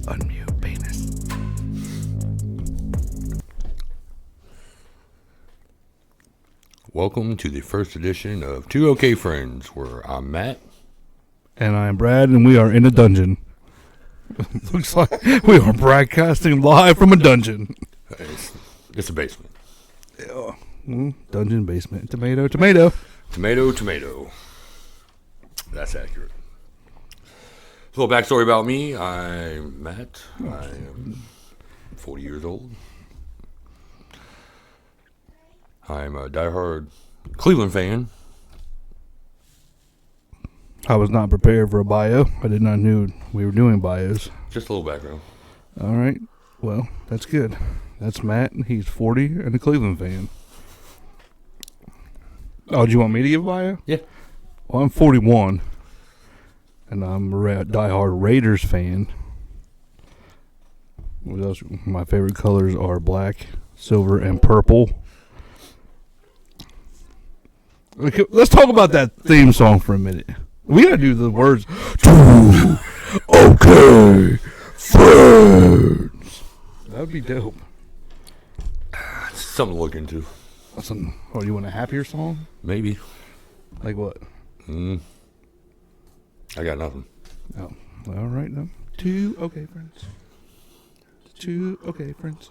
Unmute penis. Welcome to the first edition of Two OK Friends, where I'm Matt. And I'm Brad, and we are in a dungeon. Looks like we are broadcasting live from a dungeon. It's a basement. Dungeon basement. Tomato, tomato. Tomato, tomato. That's accurate. A little backstory about me. I'm Matt. I am 40 years old. I'm a diehard Cleveland fan. I was not prepared for a bio. I did not know we were doing bios. Just a little background. All right. Well, that's good. That's Matt. He's 40 and a Cleveland fan. Oh, do you want me to give a bio? Yeah. Well, I'm 41. And I'm a diehard Raiders fan. What else? My favorite colors are black, silver, and purple. Okay, let's talk about that theme song for a minute. We gotta do the words. Two OK Friends. That would be dope. It's something to look into. Oh, you want a happier song? Maybe. Like what? I got nothing. Oh, all right then. Two OK Friends. Two OK Friends.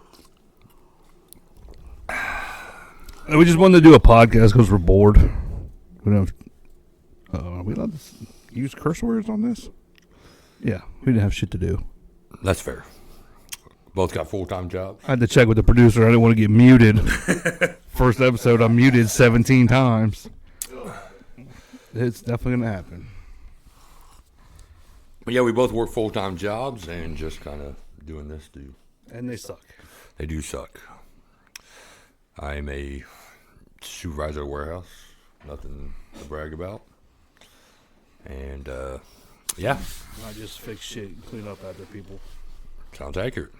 We just wanted to do a podcast because we're bored. We don't. Are we allowed to use curse words on this? Yeah, we didn't have shit to do. That's fair. Both got full-time jobs. I had to check with the producer. I didn't want to get muted. First episode, I'm muted 17 times. It's definitely gonna happen. But yeah, we both work full-time jobs and just kind of doing this. And they suck. They do suck. I'm a supervisor at a warehouse. Nothing to brag about. And, yeah. I just fix shit and clean up after people. Sounds accurate.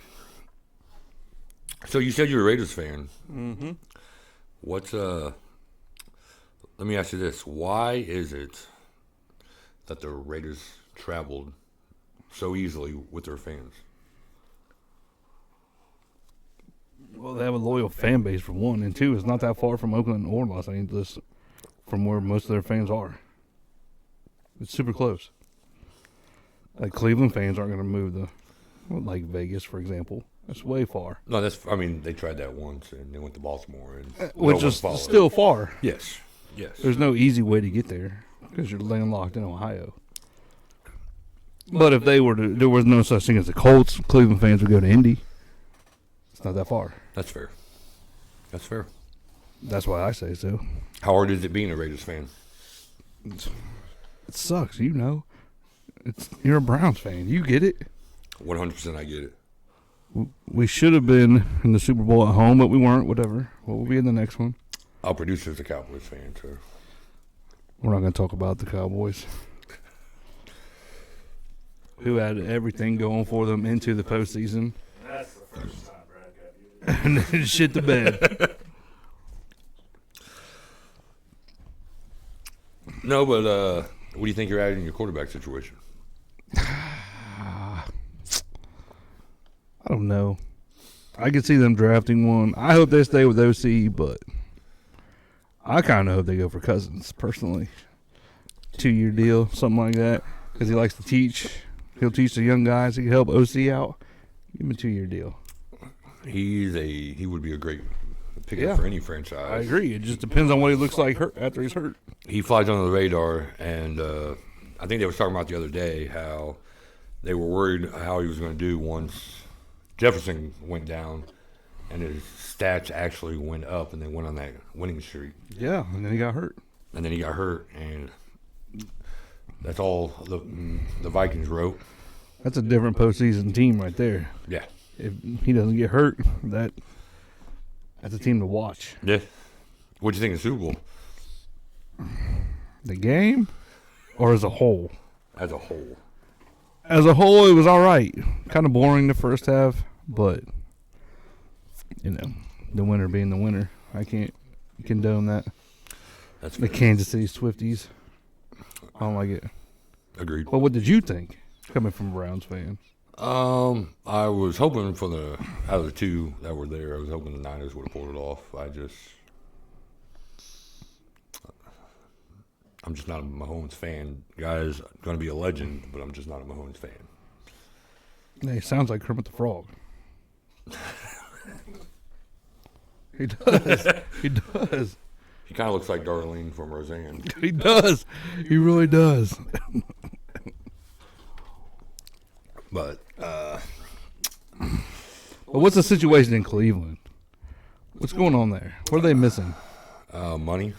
So you said you're a Raiders fan. Mm-hmm. Let me ask you this. Why is it that the Raiders traveled so easily with their fans? Well, they have a loyal fan base for one, and two, it's not that far from Oakland or Los Angeles from where most of their fans are. It's super close. Like Cleveland fans aren't going to move like Vegas, for example. That's way far. No, they tried that once and they went to Baltimore. And which is still far. Yes. There's no easy way to get there because you're landlocked in Ohio. But if there was no such thing as the Colts, Cleveland fans would go to Indy. It's not that far. That's fair. That's why I say so. How hard is it being a Raiders fan? It sucks, you know. You're a Browns fan. You get it. 100% I get it. We should have been in the Super Bowl at home, but we weren't. Whatever. We'll be in the next one. Our producer's a Cowboys fan, so we're not going to talk about the Cowboys, who had everything going for them into the postseason. That's the first time Brad got And then shit the bed. No, but what do you think you're at in your quarterback situation? I don't know. I could see them drafting one. I hope they stay with OC, but I kind of hope they go for Cousins, personally. 2-year deal, something like that, because he likes to teach. He'll teach the young guys. He can help OC out. Give him a 2-year deal. He would be a great pickup for any franchise. I agree. It just depends on what he looks like after he's hurt. He flies under the radar, and I think they were talking about the other day how they were worried how he was going to do once Jefferson went down, and his stats actually went up, and they went on that winning streak. Yeah, and then he got hurt. And that's all the Vikings wrote. That's a different postseason team right there. Yeah. If he doesn't get hurt, that's a team to watch. Yeah. What'd you think of the Super Bowl? The game, or as a whole? As a whole. As a whole, it was all right. Kind of boring the first half, but, the winner being the winner. I can't condone that. That's the Kansas City Swifties. I don't like it. Agreed. But what did you think, coming from a Browns fan? I was hoping for out of the two that were there, I was hoping the Niners would have pulled it off. I'm just not a Mahomes fan. Guy's going to be a legend, but I'm just not a Mahomes fan. He sounds like Kermit the Frog. He does. He does. He kind of looks like Darlene from Roseanne. He does. He really does. But But what's the situation in Cleveland? What's going on there? What are they missing? money.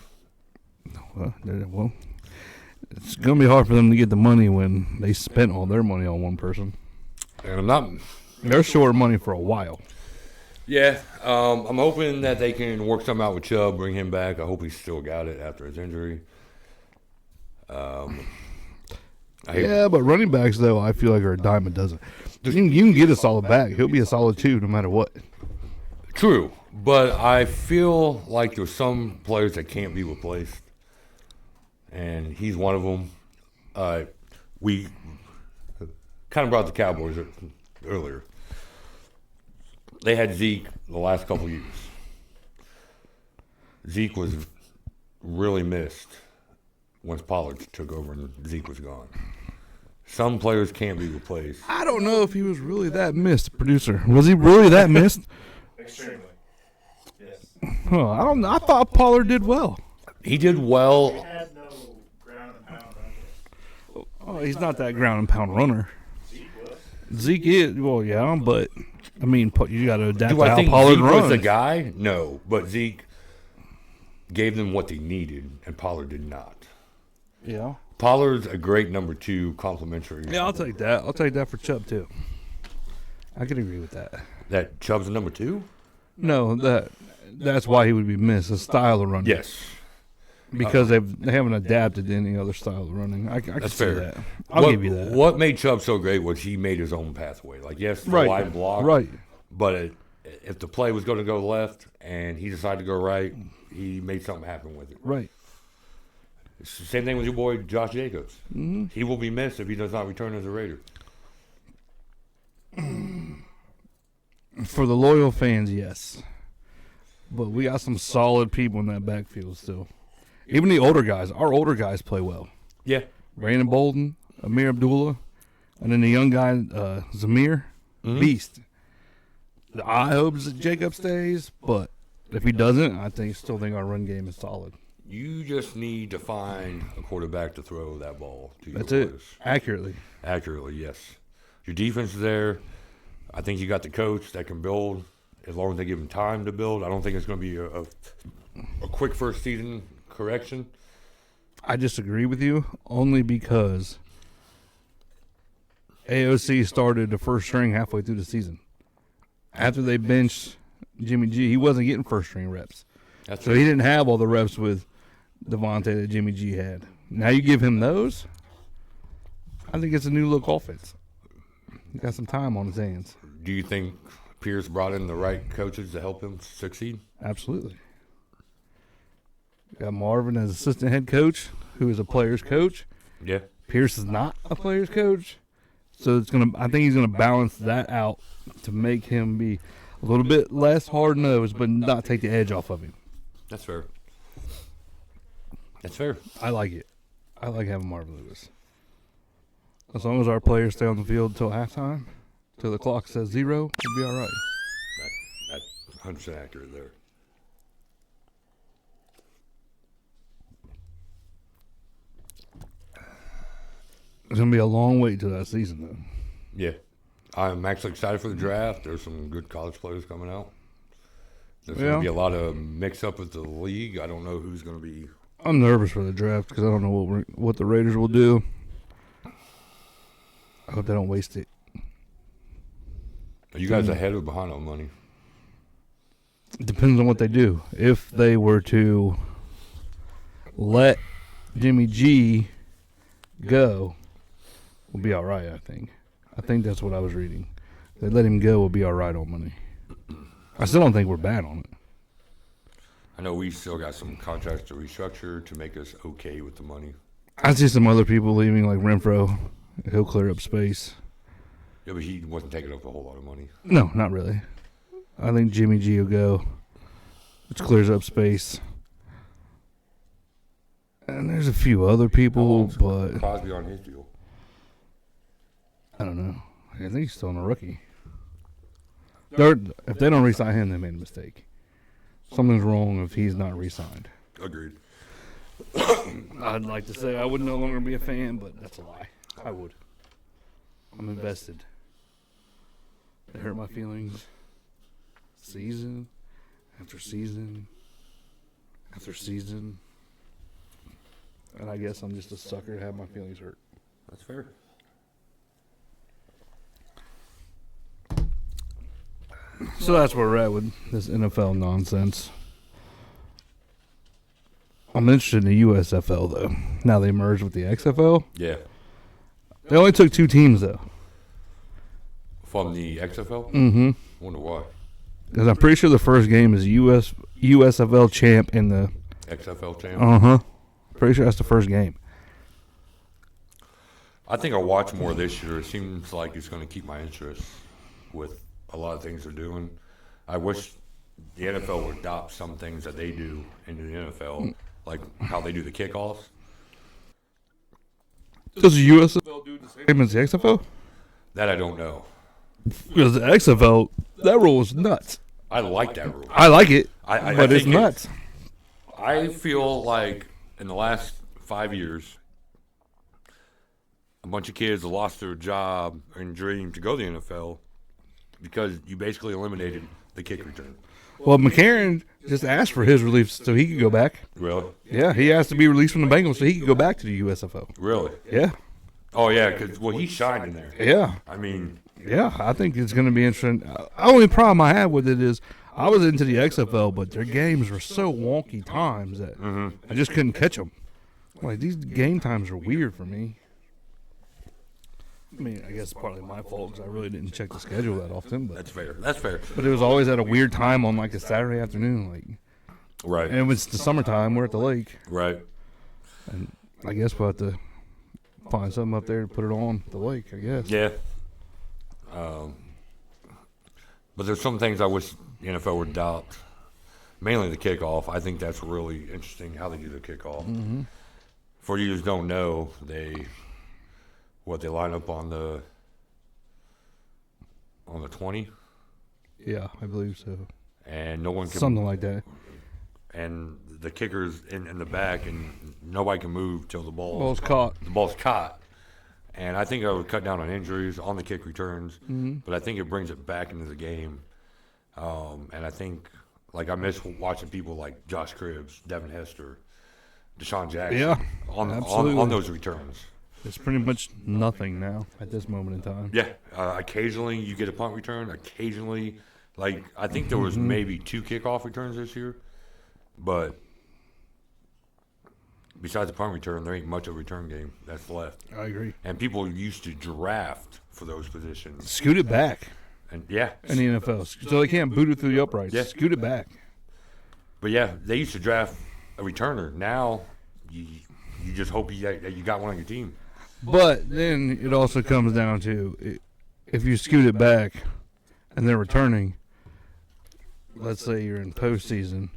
Well, it's going to be hard for them to get the money when they spent all their money on one person. And I'm not. They're short money for a while. Yeah, I'm hoping that they can work something out with Chubb, bring him back. I hope he's still got it after his injury. Yeah, but running backs, though, I feel like are a dime a dozen. You can get a solid back. He'll be a solid two no matter what. True, but I feel like there's some players that can't be replaced, and he's one of them. We kind of brought the Cowboys earlier. They had Zeke the last couple years. Zeke was really missed once Pollard took over and Zeke was gone. Some players can't be replaced. I don't know if he was really that missed, producer. Was he really that missed? Extremely. Yes. Oh, I don't know. I thought Pollard did well. He did well. He had no ground and pound on it. Oh, he's not that ground and pound runner. Zeke was. Zeke is, well, yeah, but, I mean, you got to adapt Do to I how think Pollard Zeke runs. was the guy? No, but Zeke gave them what they needed, and Pollard did not. Yeah. Pollard's a great number two, complimentary. Yeah, I'll take that. I'll take that for Chubb, too. I can agree with that. That Chubb's a number two? No, that's why he would be missed, a style of running. Yes. Because they haven't adapted to any other style of running. I can That's see fair. that. I'll give you that. What made Chubb so great was he made his own pathway. Like, yes, the Right. wide block. Right. But if the play was going to go left and he decided to go right, he made something happen with it. Right. It's the same thing with your boy Josh Jacobs. Mm-hmm. He will be missed if he does not return as a Raider. For the loyal fans, yes. But we got some solid people in that backfield still. Even the older guys. Our older guys play well. Yeah. Brandon Bolden, Amir Abdullah, and then the young guy, Zamir, beast. I hope that Jacob stays, but if he doesn't, still think our run game is solid. You just need to find a quarterback to throw that ball to. That's your it. boys. Accurately. Accurately, yes. Your defense is there. I think you got the coach that can build as long as they give him time to build. I don't think it's going to be a quick first season correction. I disagree with you only because AOC started the first string halfway through the season. After they benched Jimmy G, he wasn't getting first string reps. That's So he didn't have all the reps with Devontae that Jimmy G had. Now you give him those, I think it's a new look offense. He got some time on his hands. Do you think Pierce brought in the right coaches to help him succeed? Absolutely. Got Marvin as assistant head coach, who is a player's coach. Yeah. Pierce is not a player's coach. So I think he's gonna balance that out to make him be a little bit less hard nosed, but not take the edge off of him. That's fair. That's fair. I like it. I like having Marvin Lewis. As long as our players stay on the field till halftime, till the clock says 0, we'll be all right. That's 100% accurate there. It's gonna be a long wait till that season, though. Yeah. I'm actually excited for the draft. There's some good college players coming out. There's going to be a lot of mix-up with the league. I don't know who's going to be. I'm nervous for the draft because I don't know what the Raiders will do. I hope they don't waste it. Are you guys ahead or behind on money? It depends on what they do. If they were to let Jimmy G go, we'll be all right, I think. I think that's what I was reading. If they let him go, we'll be all right on money. I still don't think we're bad on it. I know we still got some contracts to restructure to make us okay with the money. I see some other people leaving, like Renfro. He'll clear up space. Yeah, but he wasn't taking up a whole lot of money. No, not really. I think Jimmy G will go, which clears up space. And there's a few other people, but Crosby on his deal. I don't know. I think he's still on a rookie. If they don't re-sign him, they made a mistake. Something's wrong if he's not re-signed. Agreed. I'd like to say I would no longer be a fan, but that's a lie. I would. I'm invested. It hurt my feelings. Season after season after season. And I guess I'm just a sucker to have my feelings hurt. That's fair. So that's where we're at with this NFL nonsense. I'm interested in the USFL, though. Now they merged with the XFL. Yeah. They only took 2 teams, though. From the XFL? Mm-hmm. Wonder why. Because I'm pretty sure the first game is USFL champ and the... XFL champ? Uh-huh. Pretty sure that's the first game. I think I'll watch more this year. It seems like it's going to keep my interest with a lot of things they're doing. I wish the NFL would adopt some things that they do into the NFL, like how they do the kickoffs. Does the USFL do the same as the XFL? That I don't know. Because the XFL, that rule is nuts. I like that rule. I like it, I but it's think nuts. I feel like in the last 5 years, a bunch of kids lost their job and dream to go to the NFL because you basically eliminated the kick return. Well, McCarron just asked for his relief so he could go back. Really? Yeah, he asked to be released from the Bengals so he could go back to the USFL. Really? Yeah. Oh, yeah, because, well, he shined in there. Yeah. I mean, Yeah, I think it's going to be interesting. The only problem I have with it is I was into the XFL, but their games were so wonky times that I just couldn't catch them. Like, these game times are weird for me. I mean, I guess it's partly my fault because I really didn't check the schedule that often. that's fair. That's fair. But it was always at a weird time on, like, a Saturday afternoon. Like, Right. and it was the summertime. We're at the lake. Right. And I guess we'll have to find something up there to put it on the lake, I guess. Yeah. But there's some things I wish the NFL would adopt. Mainly the kickoff. I think that's really interesting how they do the kickoff. Mm-hmm. For you who don't know, they line up on the 20, Yeah, I believe so. and no one can Something like that. and the kicker's in the back, and nobody can move till the Ball's caught. the ball's caught. And I think I would cut down on injuries on the kick returns, but I think it brings it back into the game. And I think, like, I miss watching people like Josh Cribbs, Devin Hester, Deshaun Jackson Yeah, on absolutely. those returns. It's pretty much nothing now at this moment in time. Yeah, occasionally you get a punt return. Occasionally, like, I think there was maybe 2 kickoff returns this year, but besides the punt return, there ain't much of a return game that's left. I agree. And people used to draft for those positions. Scoot it back And yeah, in the NFL so they can't boot it through the uprights. Yeah. Scoot it back. but yeah, they used to draft a returner. Now you just hope you got one on your team. But then it also comes down to if you scoot it back and they're returning, let's say you're in postseason,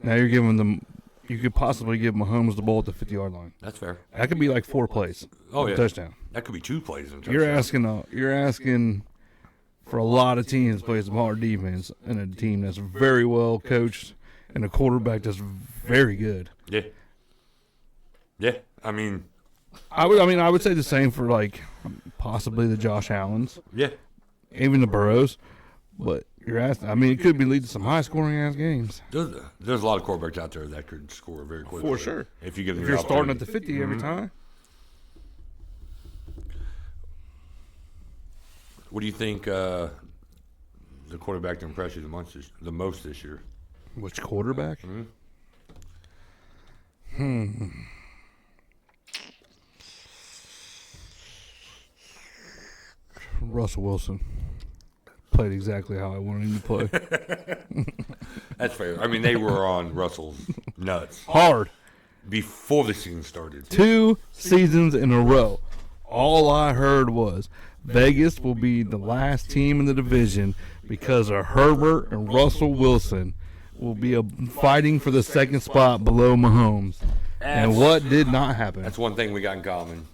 now you're giving them, you could possibly give Mahomes the ball at the 50-yard line. That's fair. That could be like 4 plays. Oh yeah, Touchdown. that could be 2 plays in You're touchdown. asking for a lot of teams to play some hard defense and a team that's very well coached and a quarterback that's very good. Yeah. Yeah, I mean, I would say the same for like possibly the Josh Allens, yeah. even the Burrows. But you're asking, I mean, it could be leading to some high scoring ass games. There's a lot of quarterbacks out there that could score very quickly. For sure. If you give them If the you're starting at opportunity. the 50 every time, What do you think the quarterback to impress you the most this year? which quarterback? Russell Wilson played exactly how I wanted him to play. That's fair. I mean, they were on Russell's nuts Hard. before the season started. 2 seasons in a row. All I heard was Vegas will be the last team in the division because of Herbert and Russell Wilson will be fighting for the second spot below Mahomes. And what did not happen? That's one thing we got in common.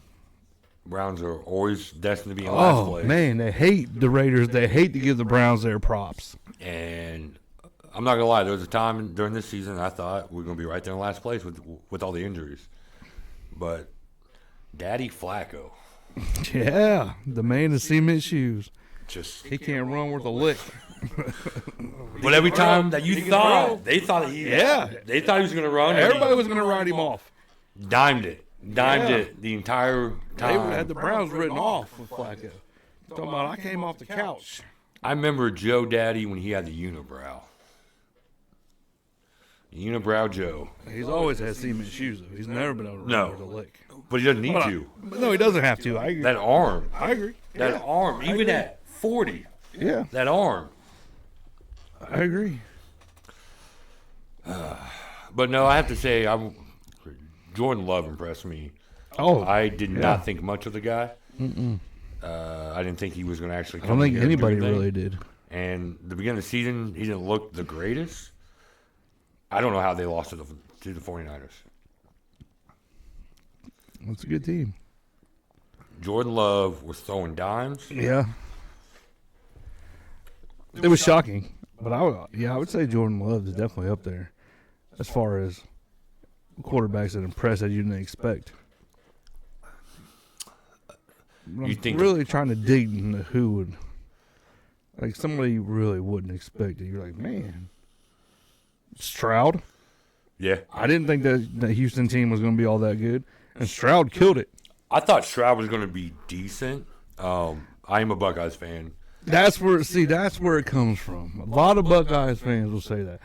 Browns are always destined to be in last place. Oh, man, they hate the Raiders. They hate to give the Browns their props. And I'm not going to lie, there was a time during this season I thought we were going to be right there in last place with all the injuries. But Daddy Flacco. Yeah, the man in cement shoes. Just He can't run worth a lick. But every time that you thought, they thought he was going to run. Everybody was going to ride him off. Dimed it the entire They time. had the Browns written off with Flacco. Talking about, I came off the couch. I remember Joe Daddy when he had the unibrow. Unibrow Joe. He's always had cement shoes, though. He's never been able to run No. worth a lick. But he doesn't need to. But no, he doesn't have to. I agree. That arm. I agree. That arm. Even agree. at 40. Yeah, That arm. I agree. But no, I have to say, Jordan Love impressed me. Oh, I did not think much of the guy. I didn't think he was going to actually I come don't in think here and do anybody anything. really did. And the beginning of the season, he didn't look the greatest. I don't know how they lost to the 49ers. It's a good team. Jordan Love was throwing dimes. Yeah. It was shocking, but I would say Jordan Love is definitely up there as far as quarterbacks that impress that you didn't expect. I'm You think- really trying to dig into who would, like somebody you really wouldn't expect it. You're like, man, Stroud. Yeah. I didn't think that the Houston team was going to be all that good, and Stroud killed it. I thought Stroud was going to be decent. I am a Buckeyes fan. That's where it comes from. A lot of Buckeyes fans will say that.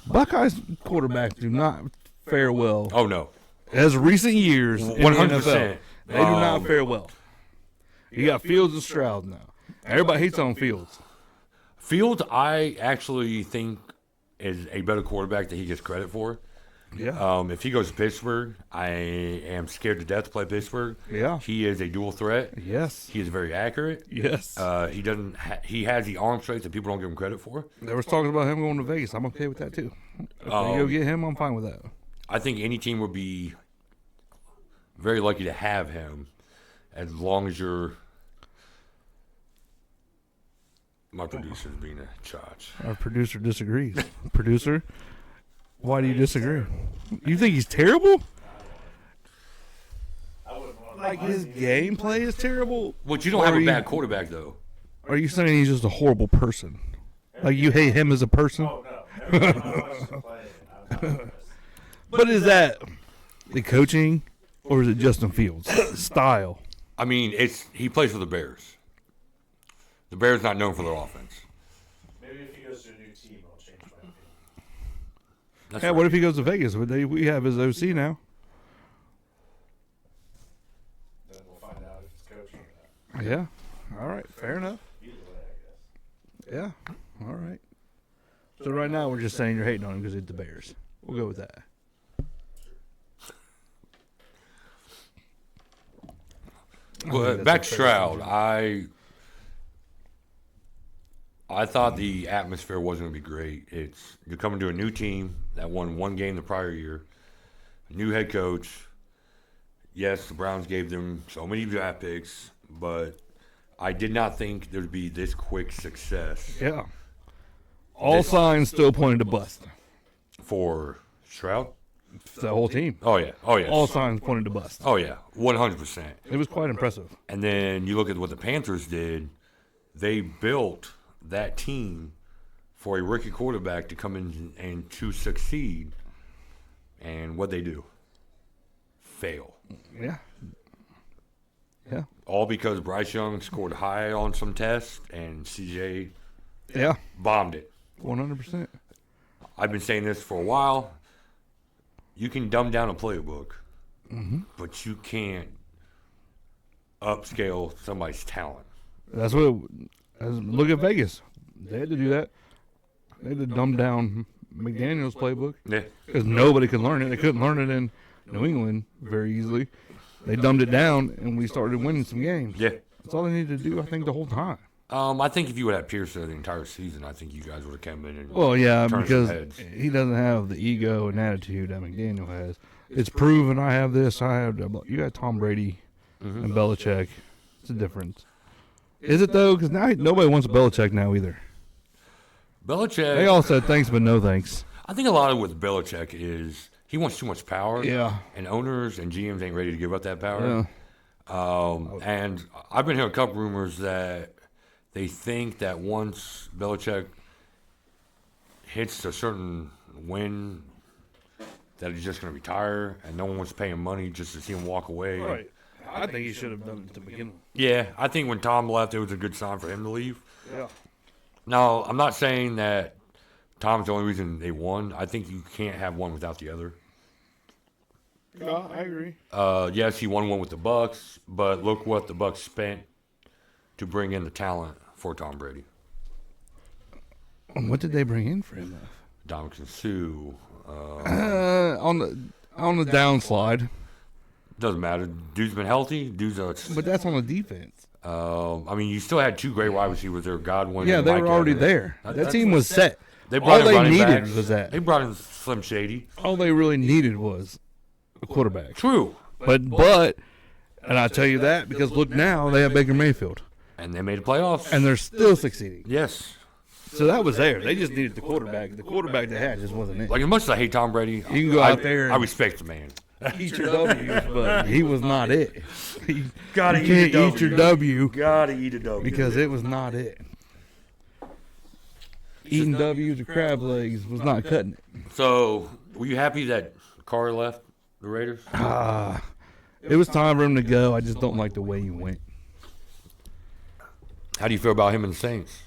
Buckeyes quarterbacks do not fare well. Oh, no. As recent years, in the 100%. NFL, they do not fare well. You got Fields and Stroud now. Everybody hates on Fields. Fields, I actually think, is a better quarterback than he gets credit for. Yeah. If he goes to Pittsburgh, I am scared to death to play Pittsburgh. Yeah. He is a dual threat. Yes. He is very accurate. Yes. He doesn't. He has the arm strength that people don't give him credit for. There was talking about him going to Vegas. I'm okay with that too. If they go get him, I'm fine with that. I think any team would be very lucky to have him, as long as you're. My producer's being a charge. Our producer disagrees. Producer, why do you disagree? You think he's terrible? I wouldn't want to. Like his gameplay is terrible? But you don't Or have a you- bad quarterback though. Or are you saying he's just a horrible person? Like you hate him as a person? Oh, no. Every time I watch him play, I'm not impressed. But is that the coaching or is it Justin Fields' style? I mean, he plays for the Bears. The Bears not known for their offense. Maybe if he goes to a new team, I'll change my opinion. That's Yeah, right. what if he goes to Vegas? We have his OC now. Then we'll find out if it's coaching or not. Yeah. All right. Fair enough. Either way, I guess. Yeah. All right. So right now we're just saying you're hating on him because he's the Bears. We'll go with that. Well, that's back a to fair Stroud, I thought the atmosphere wasn't going to be great. You're coming to a new team that won one game the prior year, new head coach. Yes, the Browns gave them so many draft picks, but I did not think there'd be this quick success Yeah. All signs still pointed to bust. for Stroud. The whole team. Oh yeah, oh yeah, All signs pointed to bust. oh yeah, 100%. It was quite impressive. And then you look at what the Panthers did. They built that team for a rookie quarterback to come in and to succeed. And what they do? Fail. Yeah. Yeah. All because Bryce Young scored high on some tests and CJ Yeah. bombed it. 100%. I've been saying this for a while. You can dumb down a playbook, but you can't upscale somebody's talent. That's what. Look at Vegas. They had to do that. They had to dumb down McDaniel's playbook Yeah. because nobody could learn it. They couldn't learn it in New England very easily. They dumbed it down, and we started winning some games. Yeah. That's all they needed to do, I think, the whole time. I think if you would have Pierce there the entire season, I think you guys would have come in and Well, yeah, turned because some heads. he doesn't have the ego and attitude that McDaniel has. It's proven I have this, I have that. You got Tom Brady Mm-hmm. and Belichick. It's a difference. Is it, though? Because now nobody wants Belichick now either. Belichick. They all said thanks, but no thanks. I think a lot of with Belichick is he wants too much power. Yeah. And owners and GMs ain't ready to give up that power. Yeah. And I've been hearing a couple rumors that they think that once Belichick hits a certain win, that he's just going to retire, and no one wants to pay him money just to see him walk away. Right. I think he should have done it to begin with. Yeah, I think when Tom left, it was a good sign for him to leave. Yeah. Now, I'm not saying that Tom's the only reason they won. I think you can't have one without the other. No, I agree. Yes, he won one with the Bucks, but look what the Bucks spent to bring in the talent for Tom Brady. What did they bring in for him? Dominican Sue. On the downslide, Doesn't matter. Dude's been healthy. but that's on the defense. I mean, you still had two great wide receivers there, Godwin. Yeah, and they Mike were already Evans. there. That- That team was set. They brought All in they running needed backs. was that. They brought in Slim Shady. All they really needed was a quarterback. True. But, and I tell you that because look now, they have Baker Mayfield, And they made the playoffs. and they're still succeeding. Yes. So that was there. They just needed the quarterback. The quarterback they had just wasn't it. Like, as much as I hate Tom Brady, You can go out there and- I respect the man. Eat your W's, but he was not it. Gotta You eat can't a eat your W Gotta eat a W. because it was not it. Eating W's or crab legs was not cutting it. So, were you happy that Carr left the Raiders? It was time for him to go. I just don't like the way he went. How do you feel about him and the Saints?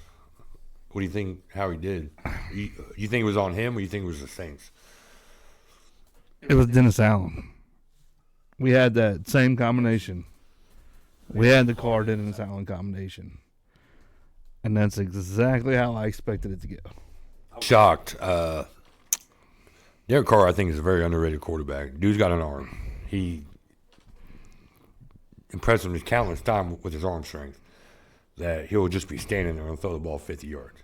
What do you think how he did? You think it was on him or you think it was the Saints? It was Dennis Allen. We had that same combination. We had the Carr Dennis Allen combination. And that's exactly how I expected it to go. Shocked. Derek Carr, I think, is a very underrated quarterback. Dude's got an arm. He impressed me countless times with his arm strength that he'll just be standing there and throw the ball 50 yards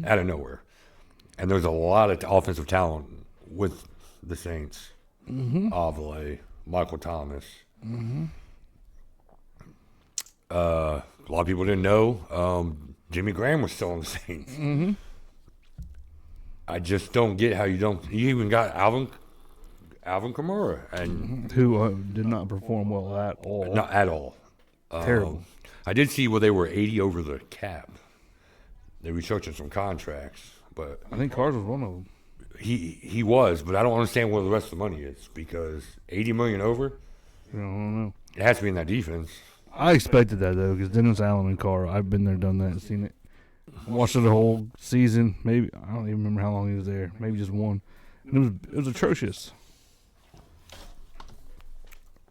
out of nowhere. And there's a lot of offensive talent with the Saints. Avila, Michael Thomas. A lot of people didn't know Jimmy Graham was still on the Saints. I just don't get how you don't. You even got Alvin Kamara, and Who did not perform well at all. not at all. Terrible. I did see where they were 80 over the cap. They restructured some contracts, but I think Carr was one of them. he was. But I don't understand where the rest of the money is because 80 million over. I don't know. It has to be in that defense. I expected that, though, because Dennis Allen and Carr, I've been there, done that, and seen it. Watched it the whole season. Maybe I don't even remember how long he was there. Maybe just one. And it was atrocious.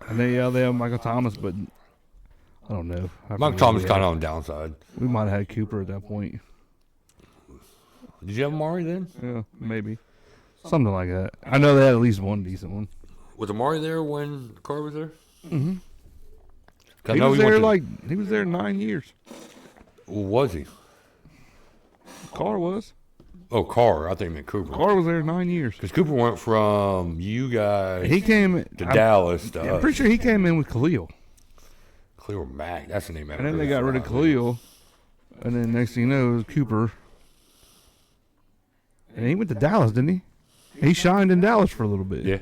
And they have Michael Thomas, but I don't know. Mike Thomas kind of on the downside. We might have had Cooper at that point. Did you have Amari then? Yeah, maybe something like that. I know they had at least one decent one. Was Amari there when Carr was there? Mm-hmm. I He know was went there to- he was there 9 years. Was he? Carr was. Oh, Carr. I think he meant Cooper. Carr was there 9 years. Because Cooper went from you guys He came to Dallas to I'm us. pretty sure he came in with Khalil. Khalil Mack. That's the name. And then they got rid of Khalil. And then next thing you know, it was Cooper. And he went to Dallas, didn't he? He shined in Dallas for a little bit. Yeah.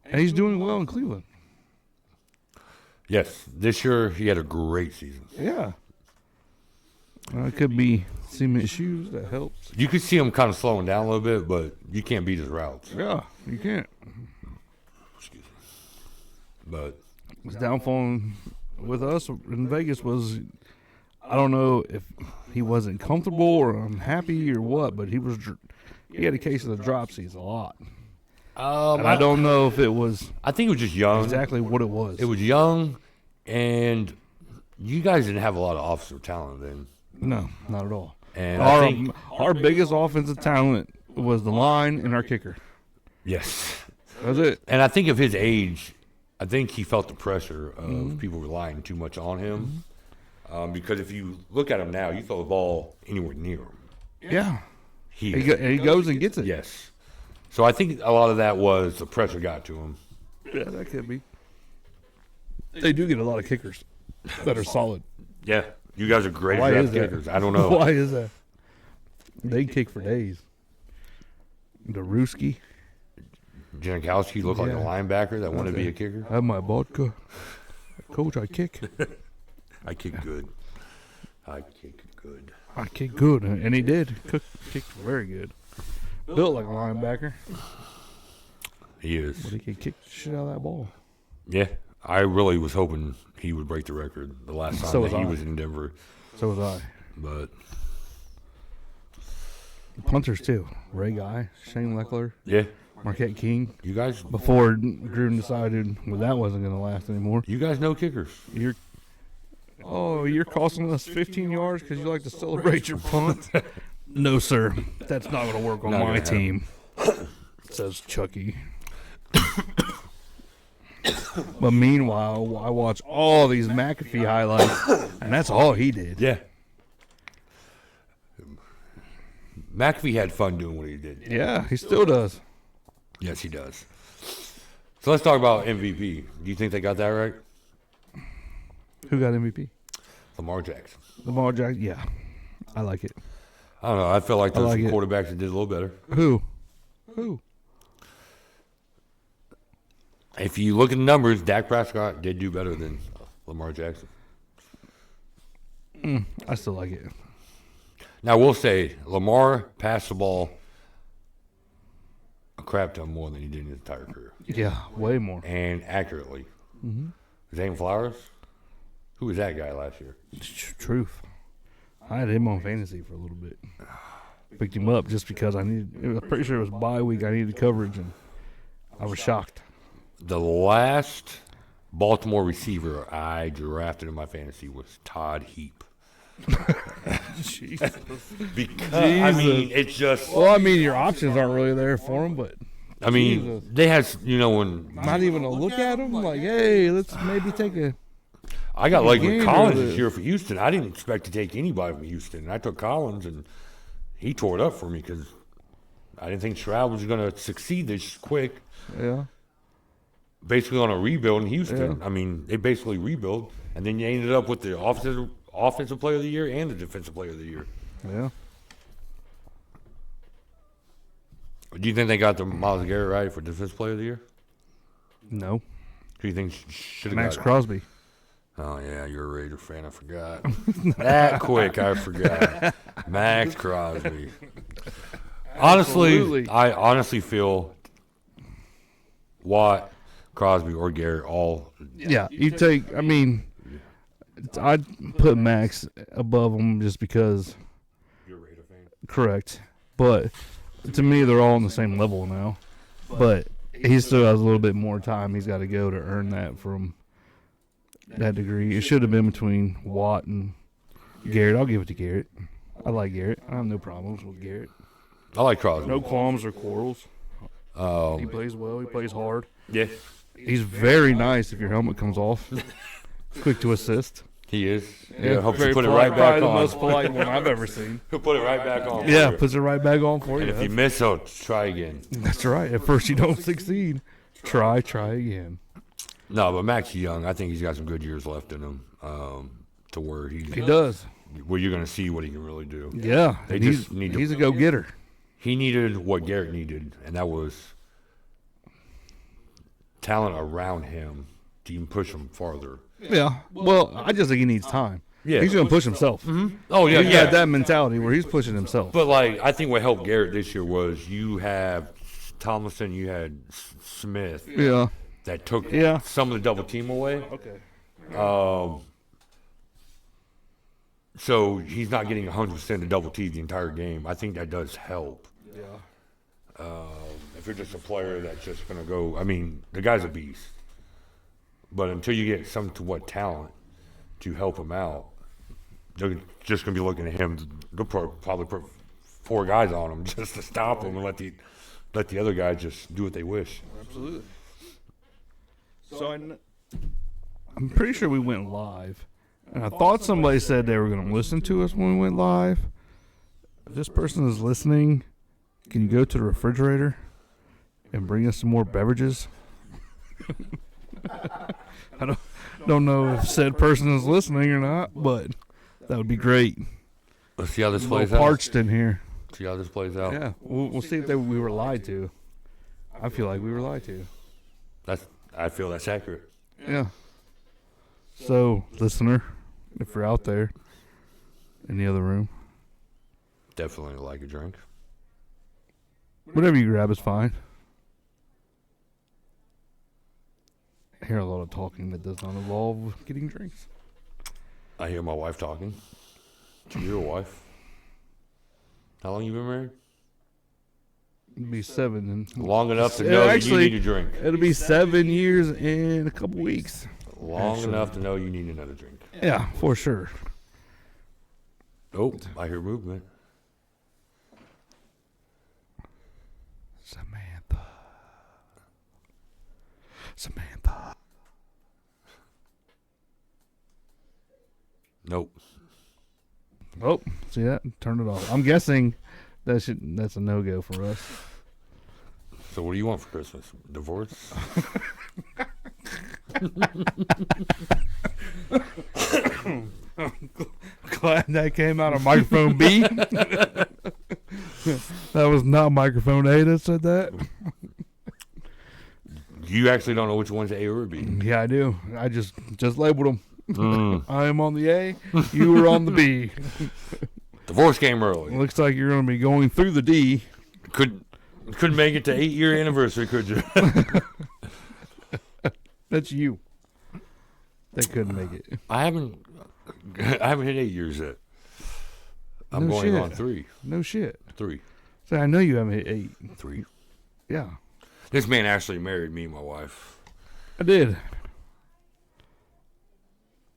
And he's doing well in Cleveland. Yes. This year he had a great season. Yeah. It could be cement shoes. That helps. You could see him kind of slowing down a little bit, but you can't beat his routes. Yeah, you can't. But His downfall with us in Vegas was, I don't know if he wasn't comfortable or unhappy or what, but he had a case of the dropsies a lot. And I don't know if it was I think it was just young. exactly what it was. It was young, and you guys didn't have a lot of offensive talent then. No, not at all. And I think Our biggest offensive talent was the line and our kicker. yes. That's it. And I think of his age, I think he felt the pressure of people relying too much on him. Because if you look at him now, you throw the ball anywhere near him. Yeah. He He goes and gets it. Yes. So I think a lot of that was the pressure got to him. Yeah, that could be. They do get a lot of kickers that are solid. Yeah. You guys are great Why draft is that? kickers. I don't know. Why is that? They kick for days. Daruski. Janikowski looked like a Yeah. linebacker that wanted to be a Okay. kicker. I have my vodka. Coach, I kick. I kick good. I kick good. I kick good. And he did. Kicked very good. Built like a linebacker. He is. But he could kick the shit out of that ball. Yeah. I really was hoping he would break the record the last time So that was he I. was in Denver. So was I. But, Punters, too. Ray Guy, Shane Leckler, yeah. Marquette King. You guys Before Gruden decided that wasn't going to last anymore. know kickers. You're costing us 15 yards because you like to celebrate your punt? No, sir. That's not going to work on Not my gonna team, says Chucky. But meanwhile, I watch all these McAfee highlights, and that's all he did. Yeah. McAfee had fun doing what he did. Yeah, he still does. Yes, he does. So let's talk about MVP. Do you think they got that right? Who got MVP? Lamar Jackson. Lamar Jackson. Yeah, I like it. I don't know. I feel like there's like some it. quarterbacks that did a little better. Who? If you look at the numbers, Dak Prescott did do better than Lamar Jackson. I still like it. Now, we'll say Lamar passed the ball a crap ton more than he did in his entire career. Yeah, way more. And accurately. Zane Flowers? Who was that guy last year? Truth. I had him on fantasy for a little bit. Picked him up just because I was pretty sure it was bye week. I needed coverage, and I was shocked. The last Baltimore receiver I drafted in my fantasy was Todd Heap. Jesus. Because, I mean, it's just, Well, I mean, your options aren't really there for him, but I mean, Jesus. they had, when not even a look at him. Like, hey, let's maybe take a. I got like with Gainer Collins this. this year for Houston, I didn't expect to take anybody from Houston. And I took Collins, and he tore it up for me because I didn't think Stroud was going to succeed this quick. Yeah. Basically on a rebuild in Houston. Yeah. I mean, they basically rebuild, and then you ended up with the offensive player of the year and the defensive player of the year. Yeah. Do you think they got the Myles Garrett right for defensive player of the year? No. Who do you think should have Max got it? Crosby. Oh, yeah, you're a Raider fan. I forgot. That quick, I forgot. Max Crosby. Honestly, Absolutely. I honestly feel Watt, Crosby, or Garrett all. Yeah. You take. I mean, I'd put Max above him just because. You're a Raider fan. Correct. But to me, they're all on the same level now. But he still has a little bit more time he's got to go to earn that from that degree. It should have been between Watt and Garrett. I'll give it to Garrett. I like Garrett. I have no problems with Garrett. I like Crosby. No qualms or quarrels. He plays well. He plays hard. Yeah, He's very nice if your helmet comes off. Quick to assist. he is. Yeah, hope very you put it polite. right back Probably the on. most polite one I've ever seen. He'll put it right back on. Yeah, for you. puts it right back on for And you. if you miss, he'll try again. That's right. At first you don't succeed. Try again. No, but Max is young. I think he's got some good years left in him. To where He does. where you're going to see what he can really do. Yeah. They and just need to- he's a go-getter. He needed what Garrett needed, and that was talent around him to even push him farther. Yeah. Well, I just think he needs time. Yeah. He's going to push himself. Oh yeah, He's got that mentality where he's pushing himself. But like, I think what helped Garrett this year was you have Tomlinson, you had Smith Yeah. that took Yeah. some of the double team away. Okay. So he's not getting 100% of double team the entire game. I think that does help. Yeah. If you're just a player that's just going to go, I mean, the guy's a beast. But until you get some to what talent to help him out, they're just going to be looking at him. They'll probably put 4 guys on him just to stop him and let the other guys just do what they wish. Absolutely. So I'm pretty sure we went live. And I thought somebody said they were going to listen to us when we went live. If this person is listening, can you go to the refrigerator and bring us some more beverages? I don't know if said person is listening or not, but that would be great. Let's see how this A plays little out. parched in here. See how this plays out. Yeah, we'll see if we were lied to. I feel like we were lied to. I feel that's accurate. Yeah. So, listener, if you're out there in the other room, Definitely like a drink. whatever you grab is fine. I hear a lot of talking that does not involve getting drinks. I hear my wife talking. To your wife. How long you been married? It'll be 7. Long enough to Yeah, know that actually- you need a drink. It'll be 7 years in a couple weeks. Long actually. enough to know you need another drink. Yeah, for sure. Oh, I hear movement. Samantha. Nope. Oh, see that? Turn it off. I'm guessing that's a no-go for us. So what do you want for Christmas? Divorce? Glad that came out of microphone B. That was not microphone A that said that. You actually don't know which one's A or B. Yeah, I do. I just labeled them. Mm. I am on the A. You were on the B. Divorce came early. Looks like you're going to be going through the D. Couldn't make it to 8-year anniversary, could you? That's you. They couldn't make it. I haven't hit 8 years yet. I'm No going shit. on 3. No shit. 3. So I know you haven't hit 8. 3. Yeah, This man actually married me and my wife. I did.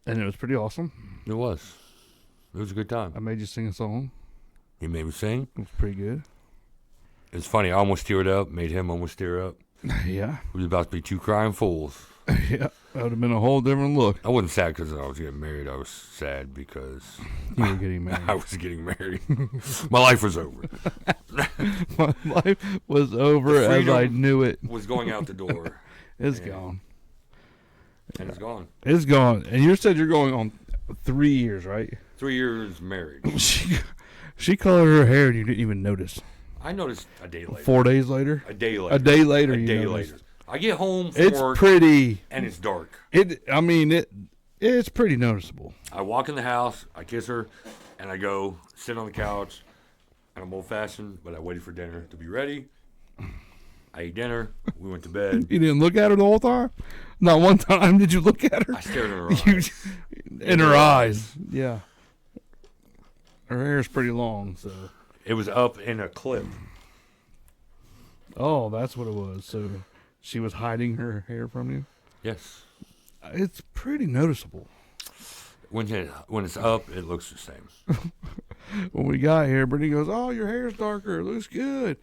And it was pretty awesome. It was. It was a good time. I made you sing a song. He made me sing. It was pretty good. It's funny. I almost teared up. Made him almost tear up. Yeah. We was about to be 2 crying fools. Yeah. That would have been a whole different look. I wasn't sad because I was getting married. I was sad because You were getting married. I was getting married. My life was over. My life was over The as I freedom knew it. Was going out the door. It's Yeah. gone. And it's gone. It's gone. And you said you're going on 3 years, right? 3 years married. She colored her hair and you didn't even notice. I noticed a day later. 4 days later? A day later. A day later, A you day noticed. later. I get home from It's work pretty. and it's dark. It's pretty noticeable. I walk in the house, I kiss her, and I go sit on the couch. And I'm old fashioned, but I waited for dinner to be ready. I ate dinner. We went to bed. You didn't look at her the whole time? Not one time did you look at her? I stared in her You- eyes. in her eyes. Yeah. Her hair's pretty long, so. It was up in a clip. Oh, that's what it was. So she was hiding her hair from you? Yes. It's pretty noticeable. When it's up, it looks the same. When we got here, Brittany goes, "Oh, your hair's darker. It looks good."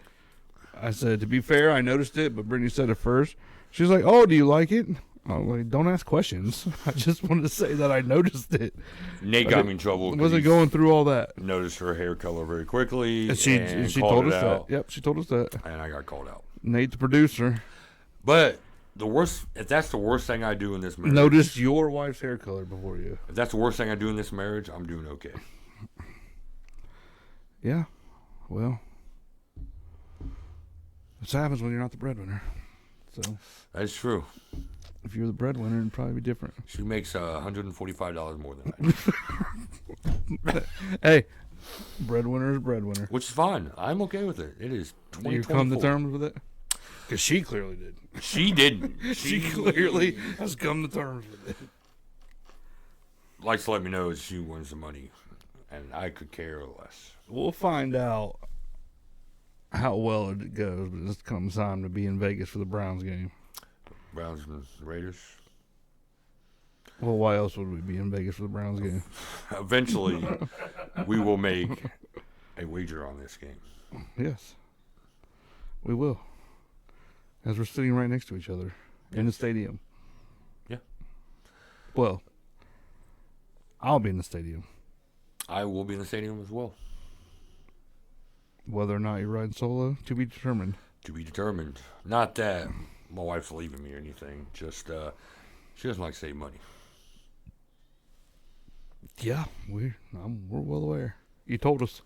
I said, "To be fair, I noticed it, but Brittany said it first." She's like, "Oh, do you like it?" I'm like, "Don't ask questions. I just wanted to say that I noticed it. Nate got me in trouble. I 'cause wasn't he going through all that." Noticed her hair color very quickly. And she called told it us out, that. Yep, she told us that. And I got called out. Nate, the producer, But the worst, if that's the worst thing I do in this marriage, noticed your wife's hair color before you. if that's the worst thing I do in this marriage, I'm doing okay. Yeah. Well, this happens when you're not the breadwinner. So That's true. if you're the breadwinner, it'd probably be different. She makes $145 more than I do, Hey, breadwinner is breadwinner. which is fine. I'm okay with it. It is You come to 2024. terms with it? Because she clearly did. She didn't. She clearly has come to terms with it. likes to let me know that she wins the money, and I could care less. We'll find out how well it goes, but it's come time to be in Vegas for the Browns game. Browns and Raiders. Well, why else would we be in Vegas for the Browns game? Eventually, we will make a wager on this game. Yes, we will. As we're sitting right next to each other in the stadium. Well, I'll be in the stadium. I will be in the stadium as well. Whether or not you're riding solo, to be determined. To be determined. Not that my wife's leaving me or anything. Just she doesn't like to save money. Yeah, we're well aware. You told us.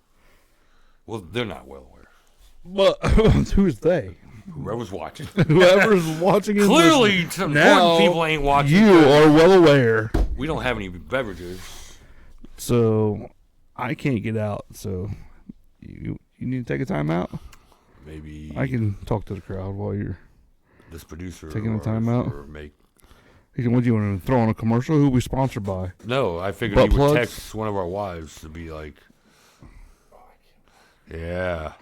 Well, they're not well aware. But who's they? Whoever's watching. Whoever's watching and Clearly, listening. some Now, important people ain't watching. You are well aware. We don't have any beverages. So I can't get out. So you need to take a time out. Maybe I can talk to the crowd while you're this producer taking a or- time out. or make. What do you want to throw on a commercial? Who we sponsored by? No, I figured Butt he would plugs? text one of our wives to be like, "Yeah,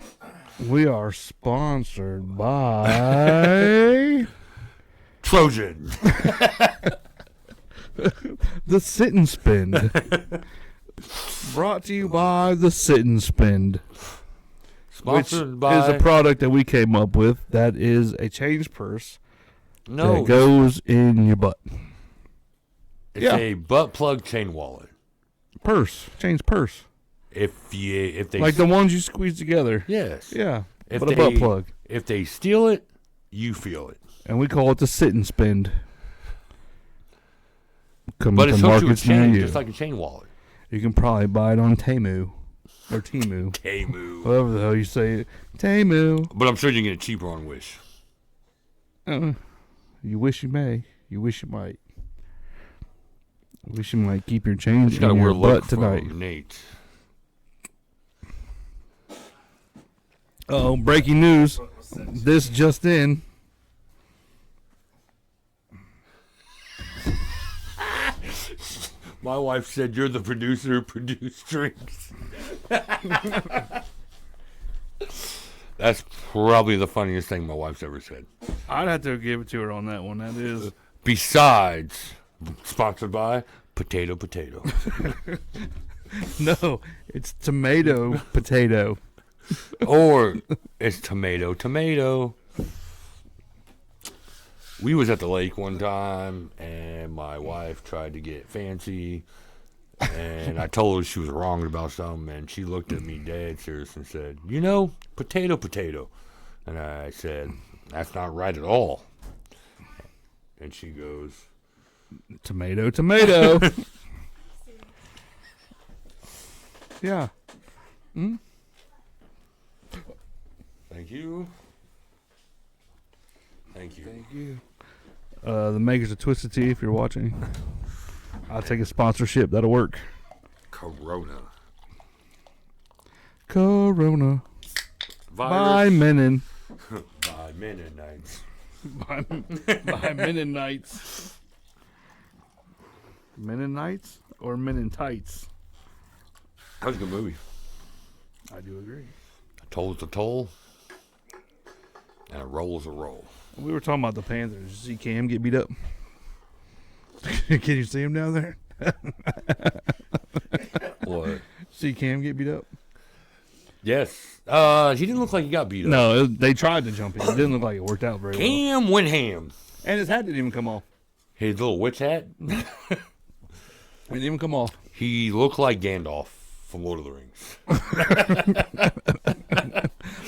We are sponsored by Trojan." the Sit and Spend. Brought to you by the Sit and Spend, Sponsored which by is a product that we came up with. That is a change purse no, that goes in your butt. it's yeah. a butt plug chain wallet. Change purse, If they like the ones you squeeze together. yes, Yeah, If but a butt plug, if they steal it, you feel it. and we call it the Sit and Spend. Coming But to it's hooked to a markets near chain, you. just like a chain wallet. You can probably buy it on Temu or Temu, Temu. whatever the hell you say it. Temu. But I'm sure you can get it cheaper on Wish. You wish you may. You wish you might. You wish you might keep your change Just got a in your weird look butt tonight. from Nate. Oh, breaking news. This just in. My wife said you're the producer who produced drinks. That's probably the funniest thing my wife's ever said. I'd have to give it to her on that one. That is. Besides, sponsored by Potato Potato. No, it's tomato potato. Or it's Tomato Tomato. We was at the lake one time, and my wife tried to get fancy, and I told her she was wrong about something, and she looked at me dead serious and said, "You know, potato, potato." And I said, "That's not right at all." And she goes, Tomato tomato. Yeah. "Thank you. Thank you." Thank you. The makers of Twisted Tea, if you're watching, I'll take a sponsorship. That'll work. Corona. Corona. By Virus Menon. by Mennonites. By Mennonites. Mennonites or Mennonites? That was a good movie. I do agree. A toll's a toll, and a roll's a roll. We were talking about the Panthers. Did you see Cam get beat up? Can you see him down there? What? See Cam get beat up? Yes. He didn't look like he got beat up. No, they tried to jump him. It didn't look like it worked out very well. Cam went ham. And his hat didn't even come off. His little witch hat. It didn't even come off. He looked like Gandalf from Lord of the Rings.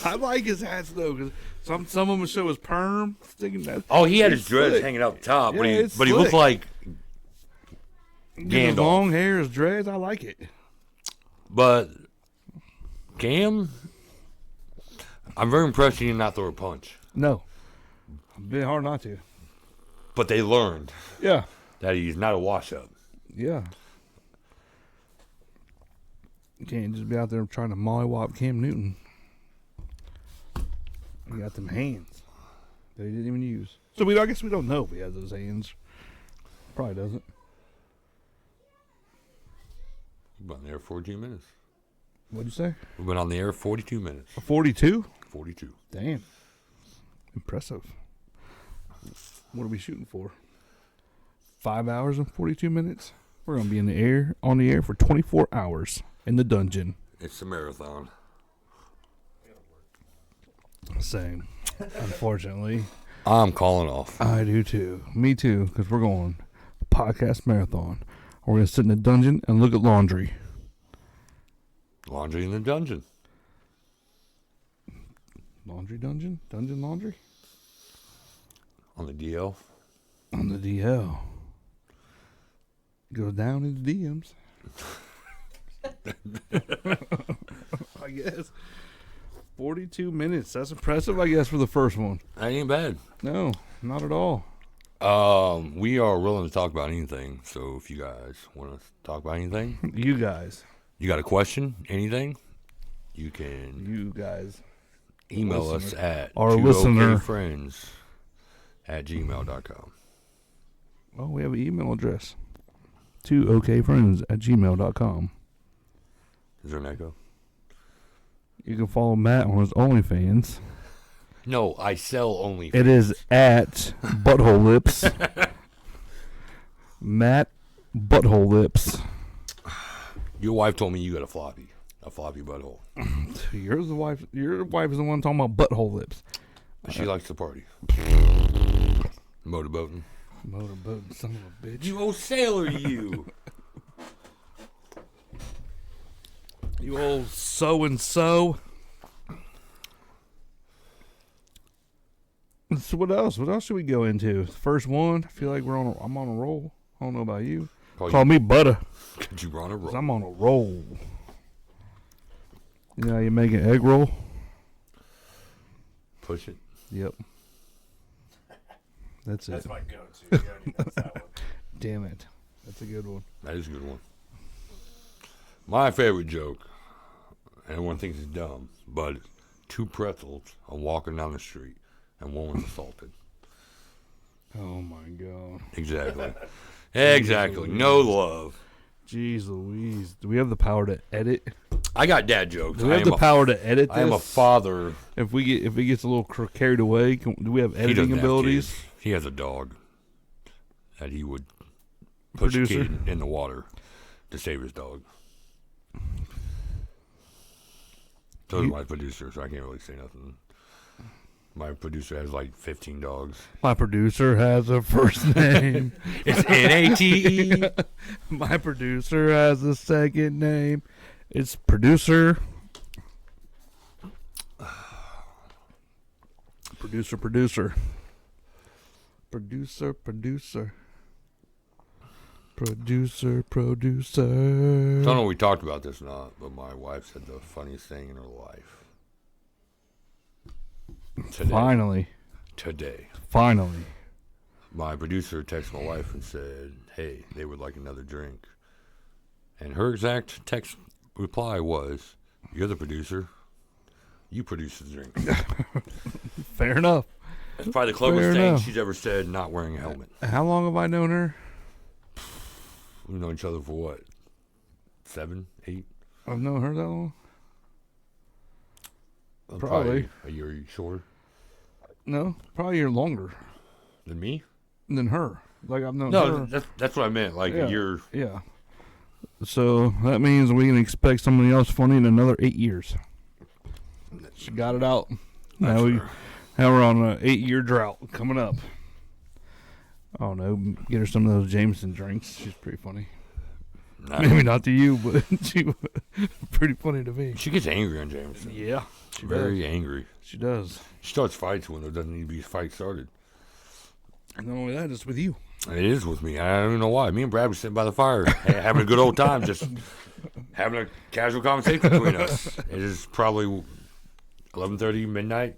I like his hats though, because some of them show his perm sticking. That Oh, he had It's his dreads slick. hanging out the top, Yeah, but it's he looked slick. like his Gandalf. long hair, his dreads. I like it. But Cam, I'm very impressed he did not throw a punch. No, been hard not to. But they learned Yeah, that he's not a wash-up. yeah. You can't just be out there trying to mollywop Cam Newton. He got them hands that he didn't even use. So I guess we don't know if he has those hands. Probably doesn't. We've been on the air 42 minutes. What'd you say? We've been on the air 42 minutes. A 42? 42. Damn. Impressive. What are we shooting for? 5 hours and 42 minutes? We're going to be on the air for 24 hours in the dungeon. It's a marathon. Same. Unfortunately. I'm calling off. I do too. Me too, because we're going podcast marathon. We're going to sit in a dungeon and look at laundry. Laundry in the dungeon. Laundry dungeon? Dungeon laundry? On the DL. On the DL. Goes down in the DMs. I guess. 42 minutes. That's impressive, I guess, for the first one. That ain't bad. No, not at all. We are willing to talk about anything. So if you guys want to talk about anything, You guys. you got a question, anything, you can You guys. email us Listener. at Our listener. friends@gmail.com. Oh, we have an email address. 2okfriends@gmail.com. Is there an echo? You can follow Matt on his OnlyFans. No, I sell only. It is at Butthole Lips. Matt Butthole Lips. Your wife told me you got a floppy butthole. Your wife is the one talking about butthole lips. She likes to party. Motorboating. Motorboat, son of a bitch. You old sailor, you. You old so and so. So what else? What else should we go into? First one. I feel like I'm on a roll. I don't know about you. Call me Butter. Could you run a 'Cause roll? I'm on a roll. You know how you make an egg roll? Push it. Yep. That's it. That's my go-to. Jody knows that one. Damn it. That's a good one. That is a good one. My favorite joke, everyone thinks it's dumb, but two pretzels are walking down the street and one was assaulted. Oh my god. Exactly. Exactly. No love. Jeez Louise. Do we have the power to edit? I got dad jokes. Do we have the power to edit this? I am a father. If it gets a little carried away, do we have He editing doesn't have abilities? kids. He has a dog that he would push a Producer? kid in the water to save his dog. So is my producer, so I can't really say nothing. My producer has like 15 dogs. My producer has a first name. It's Nate. My producer has a second name. It's producer. Producer. Producer. I don't know if we talked about this or not, but my wife said the funniest thing in her life. Today. Finally. My producer texted my wife and said, hey, they would like another drink. And her exact text reply was, you're the producer. You produce the drink. Fair enough. That's probably the cleverest Fair thing enough. she's ever said, not wearing a helmet. How long have I known her? We've known each other for what? 7, 8? I've known her that long? Probably. Probably a year shorter No, probably a year longer than me. than her. Like I've known No, her. that's what I meant. Like Yeah. a year. Yeah. So that means we can expect somebody else funny in another 8 years. She got it out. Now we're on an 8-year drought coming up. I don't know. Get her some of those Jameson drinks. She's pretty funny. Maybe not to you, but she was pretty funny to me. She gets angry on Jameson. Yeah, she Very does. angry. She does. She starts fights when there doesn't need to be a fight started. And not only that, it's with you. It is with me. I don't even know why. Me and Brad were sitting by the fire, having a good old time, just having a casual conversation between us. It is probably 11:30 midnight,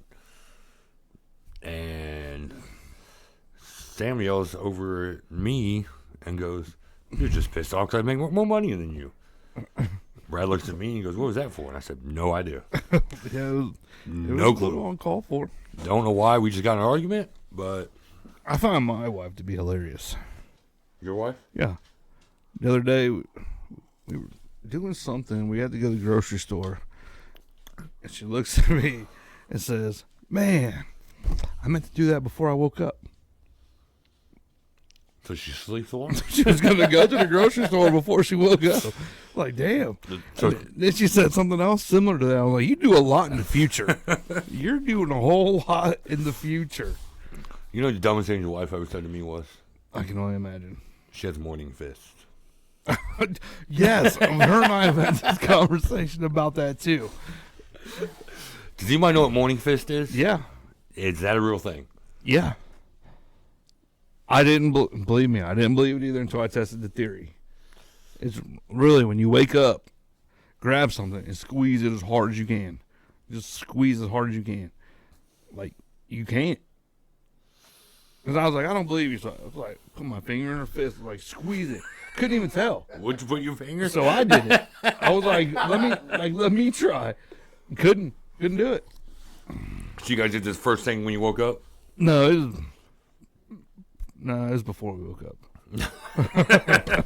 and Sam yells over at me and goes, "You're just pissed off because I make more money than you." Brad looks at me and he goes, "What was that for?" And I said, "No idea. Yeah, it was No a little clue. on call for. Don't know why. We just got in an argument, but." I find my wife to be hilarious. Your wife? Yeah. The other day, we were doing something. We had to go to the grocery store. And she looks at me and says, "Man, I meant to do that before I woke up." So she sleeps along? She was going to go to the grocery store before she woke up. Like, damn. So Then she said something else similar to that. I was like, you do a lot in the future. You're doing a whole lot in the future. you know the dumbest thing your wife ever said to me was? I can only imagine. She has morning fist. Yes, her and I have had this conversation about that too. Does anybody know what morning fist is? Yeah, Is that a real thing? yeah. I didn't believe me. I didn't believe it either until I tested the theory. It's really when you wake up, grab something and squeeze it as hard as you can. Just squeeze as hard as you can. Like you can't. Because I was like, I don't believe you. So I was like, put my finger in her fist, like squeeze it. Couldn't even tell. Would you put your finger? So I did it. I was like, let me try. Couldn't do it. So you guys did this first thing when you woke up? No, it was before we woke up.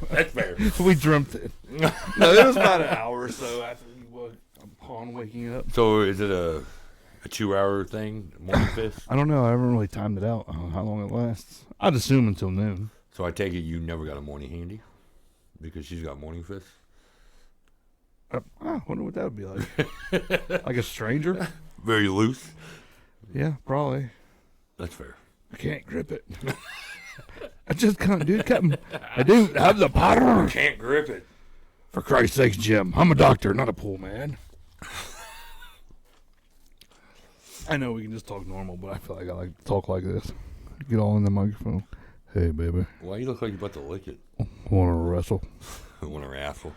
That's fair. We dreamt it. No, it was about an hour or so after we woke upon waking up. So is it a 2-hour thing, morning fist? I don't know. I haven't really timed it out how long it lasts. I'd assume until noon. So I take it you never got a morning handy because she's got morning fist. I wonder what that would be like. Like a stranger? Very loose. Yeah, probably. That's fair. I can't grip it. I just can't, dude. I do have the power. Can't grip it. For Christ's sakes, Jim. I'm a doctor, not a pool man. I know we can just talk normal, but I feel like I like to talk like this. Get all in the microphone. Hey, baby. Why you look like you're about to lick it? Want to wrestle? I want to raffle.